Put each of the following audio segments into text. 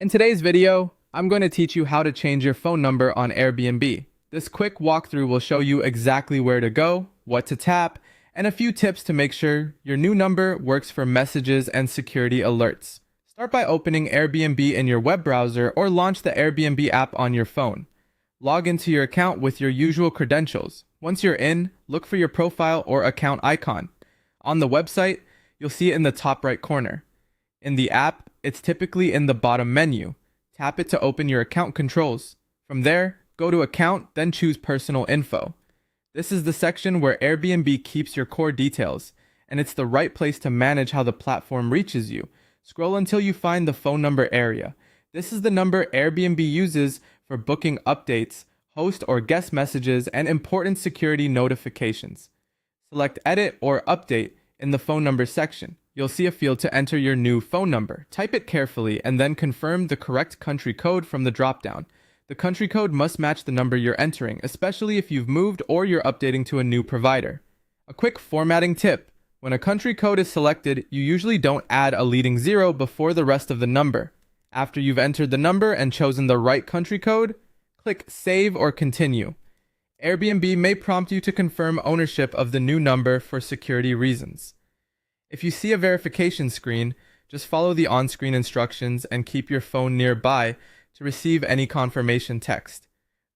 In today's video, I'm going to teach you how to change your phone number on Airbnb. This quick walkthrough will show you exactly where to go, what to tap, and a few tips to make sure your new number works for messages and security alerts. Start by opening Airbnb in your web browser or launch the Airbnb app on your phone. Log into your account with your usual credentials. Once you're in, look for your profile or account icon. On the website, you'll see it in the top right corner. In the app, it's typically in the bottom menu. Tap it to open your account controls. From there, go to Account, then choose Personal Info. This is the section where Airbnb keeps your core details, and it's the right place to manage how the platform reaches you. Scroll until you find the phone number area. This is the number Airbnb uses for booking updates, host or guest messages, and important security notifications. Select Edit or Update in the phone number section. You'll see a field to enter your new phone number. Type it carefully and then confirm the correct country code from the dropdown. The country code must match the number you're entering, especially if you've moved or you're updating to a new provider. A quick formatting tip. When a country code is selected, you usually don't add a leading 0 before the rest of the number. After you've entered the number and chosen the right country code, click Save or Continue. Airbnb may prompt you to confirm ownership of the new number for security reasons. If you see a verification screen, just follow the on-screen instructions and keep your phone nearby to receive any confirmation text.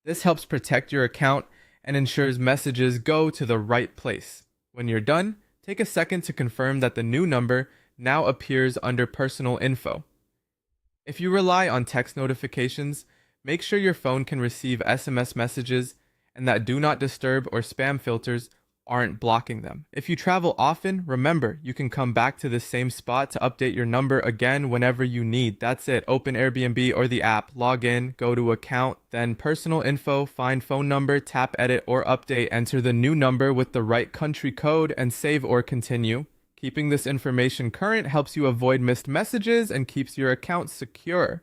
This helps protect your account and ensures messages go to the right place. When you're done, take a second to confirm that the new number now appears under Personal Info. If you rely on text notifications, make sure your phone can receive SMS messages and that Do Not Disturb or spam filters aren't blocking them. If you travel often, remember, you can come back to the same spot to update your number again whenever you need. That's it. Open Airbnb or the app, log in, go to Account, then Personal Info, find phone number, tap Edit or Update, enter the new number with the right country code, and save or continue. Keeping this information current helps you avoid missed messages and keeps your account secure.